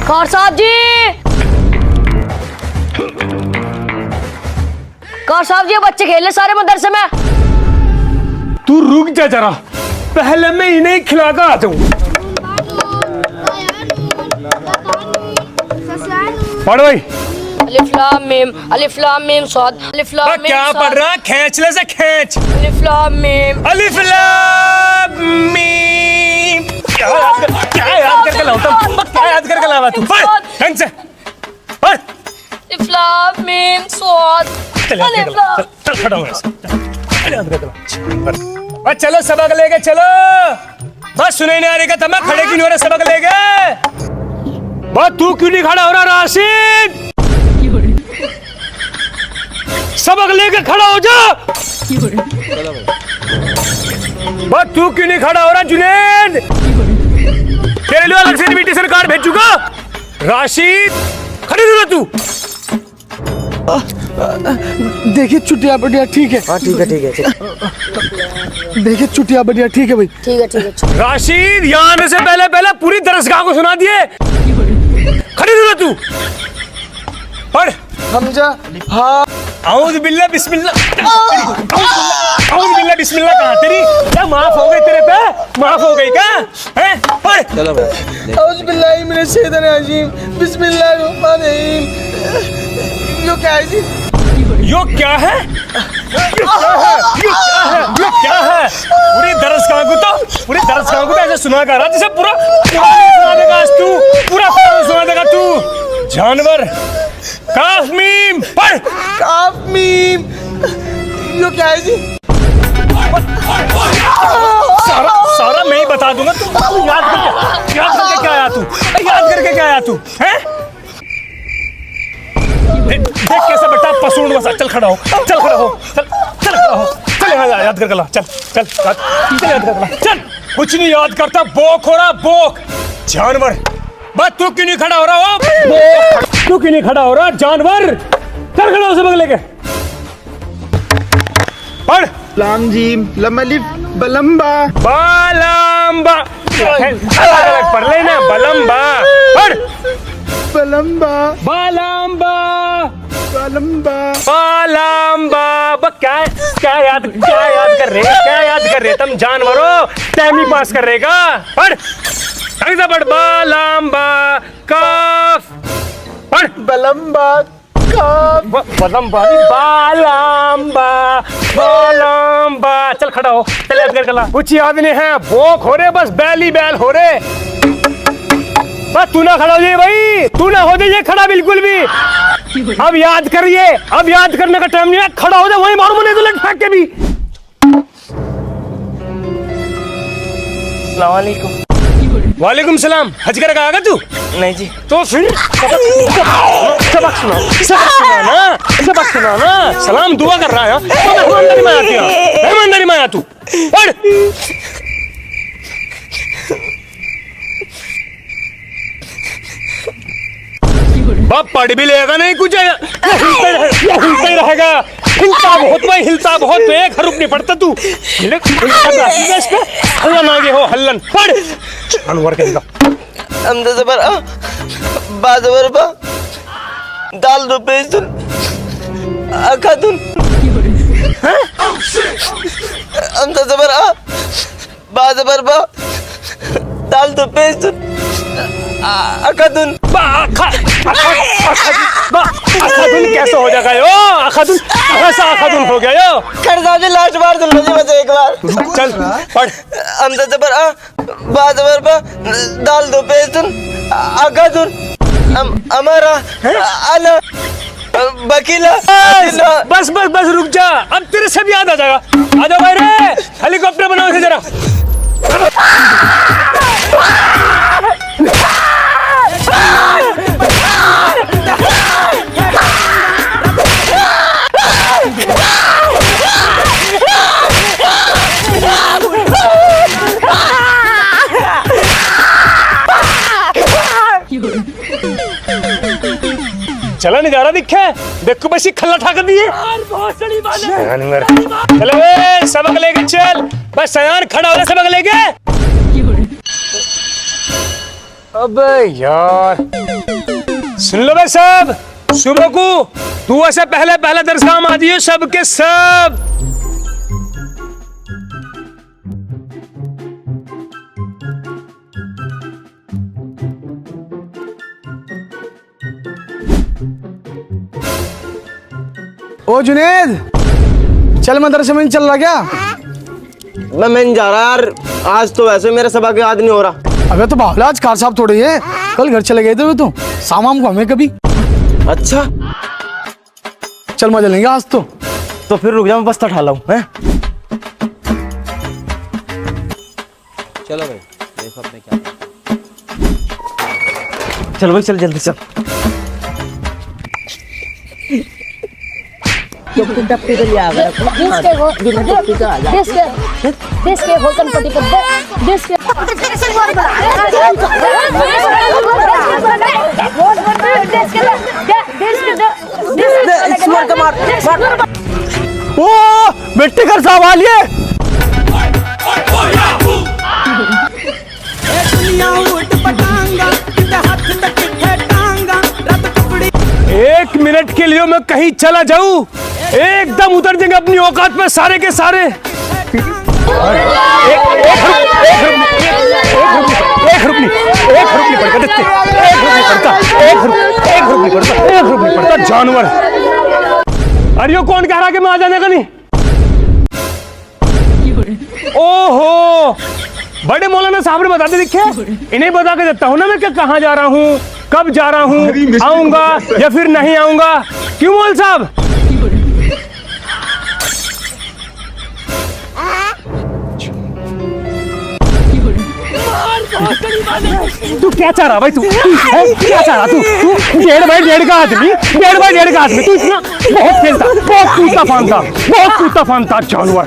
कौर साहब जी, कौर साहब जी, बच्चे खेल रहे सारे मदरसे में। तू रुक जा जरा, पहले मैं इन्हें खिला कर आता हूँ। पढ़ भाई। अलिफ लाम मीम साद, अलिफ लाम मीम क्या पढ़ रहा? खींचले से खींच। अलिफ लाम मीम, अलिफ लाम मीम। क्या याद करके लाता हूँ? क्या याद करके लावा तू? पढ़ ढंग से पढ़। अलिफ लाम मीम साद, अलिफ लाम। चल खड़ा हो ऐसे। चल याद करके ला। बस चलो सबक लेके चलो। बस सुने नहीं आ रही का तमा खड़े क्यों नहीं हो रहे सबक लेके? बस तू क्यों नहीं खड़ा हो रहा राशिद? सबक लेके खड़ा हो जा। बस तू क्यों नहीं खड़ा हो रहा जुनैद? तेरे लिए अलग से इनविटेशन कार्ड भेजूंगा। राशिद खड़ी हो तू। देखिए चुटिया बढ़िया ठीक है। हाँ ठीक है ठीक है। देखिए चुटिया बढ़िया ठीक है भाई। ठीक है ठीक है। राशिद यहाँ आने से पहले पहले पूरी दरसगाह को सुना दिए। खड़ी हो तू। पढ़। हमजा हाँ। औज़ु बिल्लाह बिस्मिल्लाह। औज़ु बिल्लाह बिस्मिल्लाह कहाँ तेरी? क्या माफ हो गई तेरे पे? माफ हो गई क्या? हैं? पढ़। चलो भाई। औज़ु बिल्लाहि मिनश शैतानिर रजीम, बिस्मिल्लाहिर रहमानिर रहीम। यो क्या है जी? यो क्या है? यो क्या है? यो क्या है? यो क्या है? पूरी दरसगाह को तो ऐसे सुना कर रहा जैसे पूरा सुना देगा आज तू। पूरा सुना देगा तू। जानवर। काफ मीम पढ़। काफ मीम। यो क्या है जी? सारा मैं ही बता दूंगा। तू याद करके क्या आया तू? याद करके क्या आया तू? हैं? देख कैसे बेटा पसूंड बसा। चल खड़ा हो। चल खड़ा हो। चल खड़ा हो। चल यहाँ याद करके ला। चल याद करके ला। चल कुछ नहीं याद करता। बोक हो रहा बोक। जानवर। बस तू क्यों नहीं खड़ा हो रहा हो? तू क्यों नहीं खड़ा हो रहा जानवर? चल खड़ा हो सबक लेके। पढ़। लाम जीम लम अलिफ बलम्बा बालम्बा। अलग पढ़ लेना। बलम्बा पढ़। बलम्बा बालम्बा बलम्बा बालम्बा। क्या याद कर रहे तुम जानवरों? टाइम ही पास कर रहेगा। पढ़ ढंग से पढ़। बालम्बा काफ पढ़। बलम्बा काफ बलम्बा बालम्बा। चल खड़ा हो। चल याद कर ला। कुछ याद नहीं है। भोक हो रहे बस बैल ही बैल हो रहे। बस तू ना खड़ा हो जाइए भाई। तू ना हो जाइए खड़ा बिल्कुल भी। अब याद करिए। अब याद करने का टाइम नहीं है। खड़ा हो जाए वही मारू मुझे तो लट फेंक के भी। अस्सलाम वालेकुम। वालेकुम सलाम। हज कर आएगा तू? नहीं जी। तो फिर सबक सुना। सलाम दुआ कर रहा है। मेहमानदारी में आया तू। पढ़। बाप पढ़ भी लेगा नहीं कुछ। हिलता ही रहेगा। हिलता बहुत तो एक हरूप नहीं पड़ता तू। हल्लन आगे हो हल्लन। पढ़। अनवर के हमजा जबर आ बा जबर बा दाल दो पेज तुन आका तुन। हमजा जबर आ बा जबर बा दाल दो पेज तुन आका तुन। अखादुन कैसे हो जाएगा यो? अखादुन हो गया यो। खड़दा जी लास्ट बार सुन लो जी मुझे एक बार। चल पढ़। हमजा जबर आ बा जबर बा दाल दो पेज तुन आका तुन। हमारा अना बकीला। बस रुक जा। अब तेरे सब याद आ जाएगा। आ जाओ भाई रे। हेलीकॉप्टर बनाओ इसे जरा। चला नजारा दिखे। देखो बस खल्ला ठाकर दिए। चलो सबक लेके चल। बस सयान खड़ा हो जा सबक लेके। अबे यार सुन लो भाई सब, सुबह को तू ऐसे पहले पहले दर्श काम आ दियो सबके सब। ओ जुनेद, चल मदरसे में नहीं चल रहा क्या? मैं नहीं जा रहा यार, आज तो वैसे मेरे सभा के याद नहीं हो रहा। अबे तो बावला, आज कार साहब थोड़े है, कल घर चले गए थे तो सामान को हमें कभी। अच्छा चल मजा लेंगे आज तो। तो फिर रुक जा, मैं बस्ता उठा लाऊं हैं। चलो भाई देखो अपने क्या। चल भाई चल जल्दी चल। देश के हो गणपति पर देश के ओ बेटे कर साहब आ लिए। एक मिनट के लिए मैं कहीं चला जाऊं, एकदम उतर देंगे अपनी औकात में सारे के सारे। एक रुपये पड़ता जानवर। अरे यो कौन कह रहा कि मैं आ जाने का नहीं? ओहो, बड़े मौलाना साहब ने बताते दिखे, इन्हें बता के देता हूँ ना मैं कहाँ जा रहा हूँ, कब जा रहा हूँ, आऊंगा या फिर नहीं आऊंगा। क्यों मौल साहब? तू क्या चाह रहा भाई? तू क्या चाह रहा? तू 1.5 का आदमी, 1.5 का आदमी, तू इतना बहुत खेलता, बहुत कूदता फानता जानवर।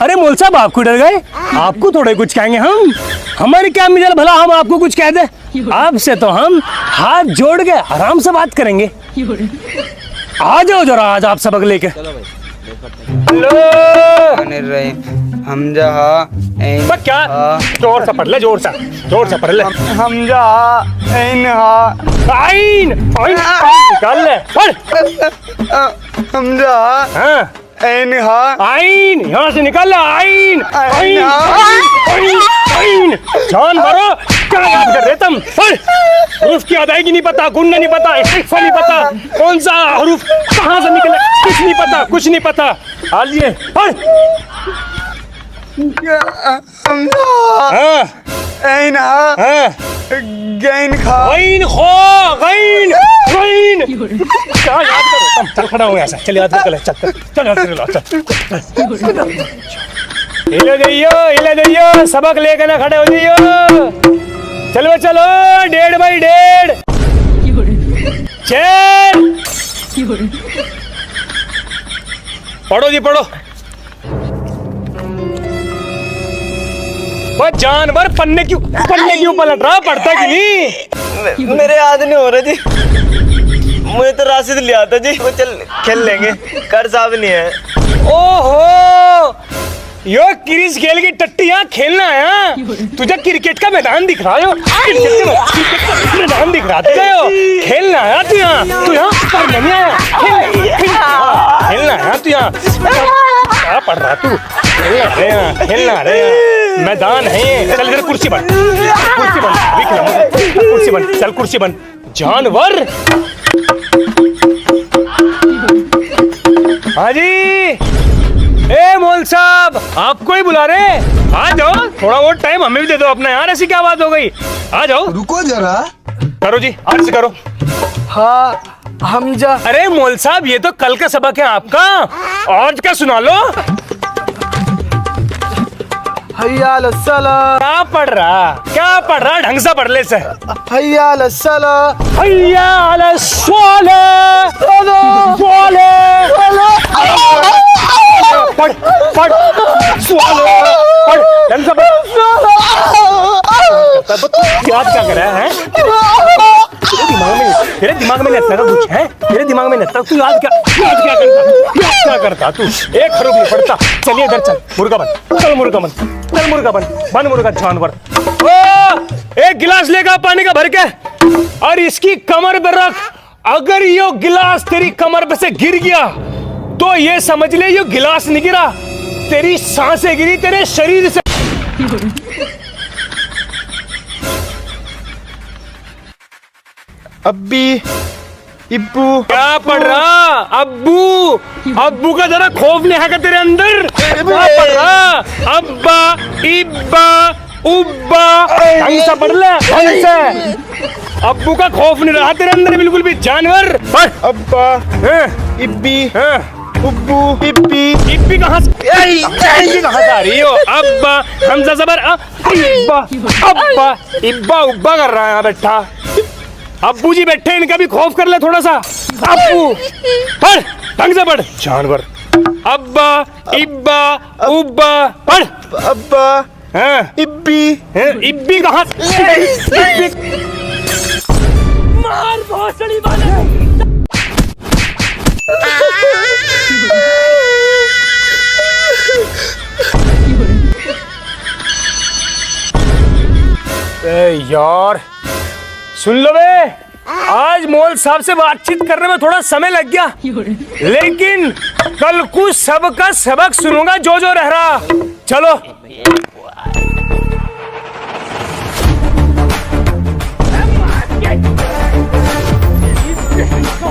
अरे मौल साहब, आपको डर गए? आपको थोड़े कुछ कहेंगे हम, हमारे क्या मिजाज भला हम आपको कुछ कह दे? आपसे तो हम हाथ जोड़ के आराम से बात करेंगे। आ जाओ जरा, आज आप सबक लेके। हम जहा क्या जोर से पढ़ ले, जोर से पढ़ ले। हम जहा आइन निकाल ले, पढ़। हम जहा हाँ आइन, यहाँ से निकाल ले। आइन जान भरो, क्या याद कर रहे तुम? हरूफ की अदायगी नहीं पता, गुन्ना नहीं पता, इस्तिग़फ़ार नहीं पता, कौन सा हरूफ कहाँ से निकले कुछ नहीं पता। आलिए पढ़। क्या याद करो? चल खड़ा हो ऐसा, चल याद कर ले, चल याद कर लो, चल हिले जाइयो, सबक लेकर ना खड़े हो जाइयो। चलो 1.5 चल पढ़ो जी पढ़ो। वो जानवर पन्ने क्यों पलट रहा? पढ़ता कि नहीं? मेरे याद नहीं हो रहा जी, मुझे तो राशिद लिया था जी। वो चल खेल लेंगे, कर साहब नहीं है। ओहो, यो क्रिस खेल की टट्टियां खेलना है? तुझे क्रिकेट का मैदान दिख रहा है? क्रिकेट का मैदान दिख रहा है? खेलना है तू यहाँ? तू यहाँ पढ़ने नहीं आया? खेलना है तू यहाँ? क्या पढ़ रहा तू? खेलना है, मैदान है। चल इधर कुर्सी बन, चल कुर्सी बन जानवर। हाँ जी, ए मौल साहब आपको ही बुला रहे। आ जाओ, थोड़ा और टाइम हमें भी दे दो अपना यार, ऐसी क्या बात हो गई? आ जाओ। रुको जरा, करो जी, अर्ज करो। हाँ हम जा। अरे मौल साहब, ये तो कल का सबक है आपका, आज का सुना लो। हैया लस्सला। क्या पढ़ रहा? ढंग से पढ़ ले से। हैया लस्सला। हैया लस्सला। पढ़ ढंग से पढ़। याद क्या कर रहा है? तेरे दिमाग में नहीं कुछ है? तेरे दिमाग में नहीं तू याद क्या करता तू? एक हरूफ नहीं पढ़ता। चलिए इधर चल, मुर्गा बन, चल मुर्गा बन, बन मुर्गा जानवर। एक गिलास लेगा पानी का भर के और इसकी कमर पर रख। अगर ये गिलास तेरी कमर पे से गिर गया तो ये समझ ले ये गिलास नहीं गिरा, तेरी सांसें गिरी तेरे शरीर से। अब्बी, इब्बू। क्या पढ़ रहा? अब्बू। अब्बू का जरा खौफ नहीं है क्या तेरे अंदर? क्या पढ़ रहा? अब्बा, इब्बा, उब्बा, ढंग से पढ़ ले, ढंग से। अब्बू का खौफ नहीं रहा तेरे अंदर बिल्कुल भी, जानवर। पढ़। अब्बा, इब्बी, उब्बू, इब्बी। इब्बी कहाँ से आ रही हो? अब्बा, हमजा जबर इब्बा, अब्बा, इब्बा उब्बा कर रहा है यहाँ बैठा। अब्बू जी बैठे, इनका भी खौफ कर ले थोड़ा सा। अब्बू, पढ़, ढंग से पढ़, जानवर। अब्बा, इब्बा, उब्बा, पढ़। अब्बा, हाँ, इब्बी। इब्बी कहाँ से? मार भोसड़ी वाले। यार सुन लो बे, आज मौल साहब से बातचीत करने में थोड़ा समय लग गया, लेकिन कल कुछ सबका सबक सुनूंगा जो जो रह रहा। चलो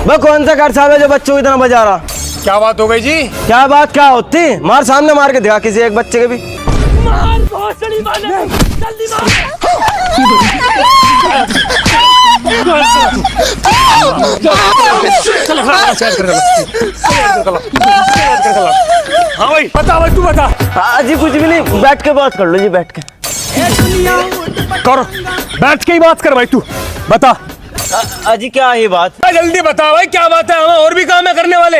मैं कौन सा घर साहब है जो बच्चों की तरह बजा रहा? क्या बात हो गई जी? क्या बात क्या होती? मार, सामने मार के दिखा किसी एक बच्चे के भी। मार भोसड़ी वाले, जल्दी मार। हाँ भाई बता, भाई तू बता। हाँ जी, कुछ भी नहीं, बैठ के बात कर लो जी, बैठ के करो, बैठ के ही बात कर भाई, तू बता। अजी क्या है बात? जल्दी बता भाई, क्या बात है? हमें और भी काम है करने वाले।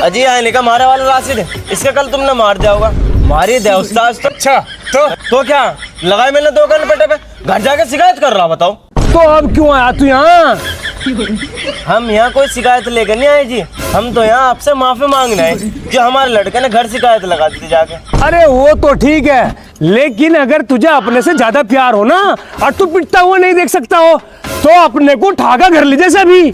अजी आने का मारा वाला राशिद है, इसका कल तुमने मार दिया होगा। मारी दे उस्ताद। अच्छा तो क्या लगाए मैंने 2 गन पेटे पे, घर जाके शिकायत कर रहा, बताओ। तो अब क्यों आया तू यहाँ? हम यहाँ कोई शिकायत लेकर नहीं आए जी, हम तो यहाँ आपसे माफी मांगना है जो हमारे लड़के ने घर शिकायत लगा दी जाके। अरे वो तो ठीक है, लेकिन अगर तुझे अपने से ज्यादा प्यार हो ना और तू पिटता हुआ नहीं देख सकता हो तो अपने को ठाका घर लीजिए सभी।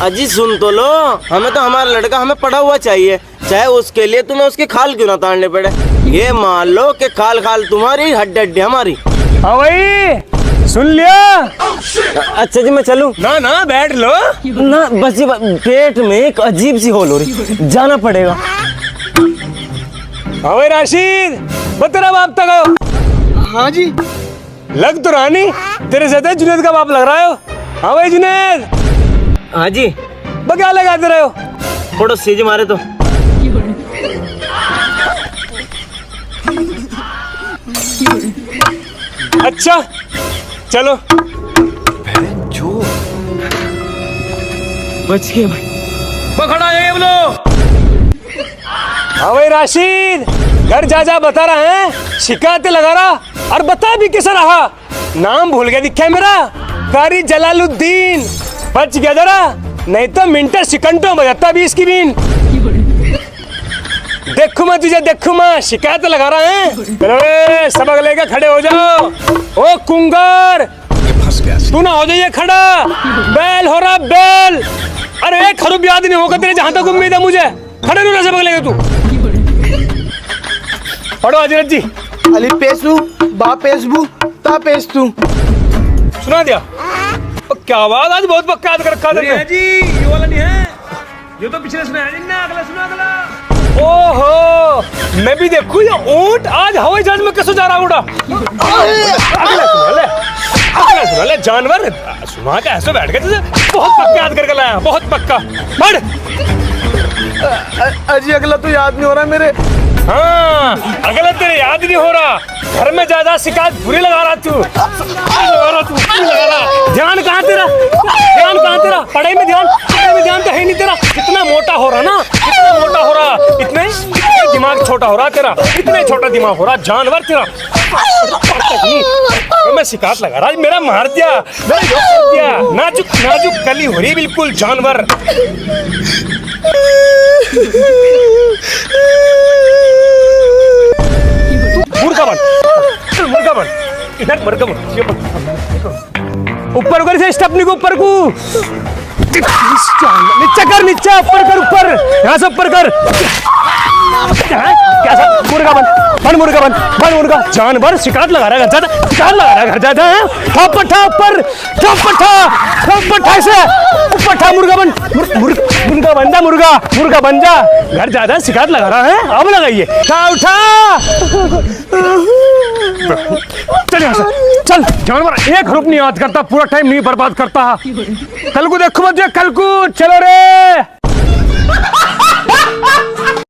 अजी सुन तो लो, हमें तो हमारा लड़का हमें पढ़ा हुआ चाहिए, चाहे उसके लिए तुम्हें उसकी खाल क्यों ना ताड़ने पड़े। ये मान लो कि खाल खाल तुम्हारी, हड्डी हड्डी हमारी। हाँ भाई सुन लिया? अच्छा जी मैं चलूं? ना ना बैठ लो ना, बस जी पेट में एक अजीब सी होल हो रही, जाना पड़ेगा। हाँ भाई राशिद, वो तेरा बाप तक आओ। हाँ जी। लग तो रानी तेरे से जुनेद का बाप लग रहा हो। हाँ भाई जुनेद। हाँ जी। क्या लगाते रहे हो? थोड़ा सीज मारे तो। अच्छा चलो। बच गए भाई। वो खड़ा है ये बोलो। हाँ भाई राशिद, घर जा जा बता रहा है, शिकायतें लगा रहा और बता भी कैसा रहा। नाम भूल गया दिखा मेरा, कारी जलालुद्दीन। बच गया जरा, नहीं तो मिनट सिकंटों बजाता भी इसकी बीन। देखू मैं तुझे, देखू मैं, शिकायत लगा रहा है। चलो सबक लेकर खड़े हो जाओ। ओ कुंगर, तू ना हो जाइए खड़ा, बैल हो रहा बैल। अरे एक खरूब याद नहीं होगा तेरे, जहां तक उम्मीद है मुझे। खड़े रहना, सबक लेगा तू। पढ़ो हजरत जी। अली पेसू, बा पेसबू, ता पेस्तू। सुना दिया? क्या आवाज, आज बहुत पक्का याद कर रखा है जी। ये वाला नहीं है, ये तो पिछले सुना है ना, अगला सुना अगला। ओहो, मैं भी देखूं ये ऊंट आज हवाई जहाज में कैसे जा रहा उड़ा। अगला सुना ले जानवर, सुना के ऐसे बैठ गए तुझे। बहुत पक्का याद करके लाया, बहुत पक्का। पढ़। अजी अगला तो याद नहीं हो रहा मेरे। हाँ अगला तेरे याद नहीं हो रहा। घर में ज्यादा शिकायत बुरी लगा रहा तू, लगा रहा। ध्यान कहाँ तेरा, ध्यान कहाँ तेरा? पढ़ाई में ध्यान, पढ़ाई में ध्यान तो है नहीं तेरा। इतना मोटा हो रहा ना, इतना मोटा हो रहा, इतने दिमाग छोटा हो रहा तेरा, इतने छोटा दिमाग हो रहा जानवर तेरा। मैं शिकायत लगा रहा, मेरा मार दिया, नाजुक नाजुक कली हो रही बिल्कुल जानवर। मुर्गा बन, मुर्गा बन, इधर मुर्गा ऊपर कर से स्टेपनी को ऊपर को नीचे कर नीचे ऊपर कर ऊपर यहाँ से ऊपर कर कैसा मुर्गा बन मुर्गा बन मुर्गा जानवर शिकार लगा रहा है घर जाता शिकार लगा रहा है घर जाता है ठोपठा ऊपर ठोपठा से ऊपर मुर्गा बन मुर्गा बन जा मुर्गा बन जा घर जाता शिकार लगा रहा है अब लगाइए उठा चल यहाँ से चल जानवर एक रूप नहीं याद करता पूरा टाइम नहीं बर्बाद करता कल को देखो मत कल को चलो रे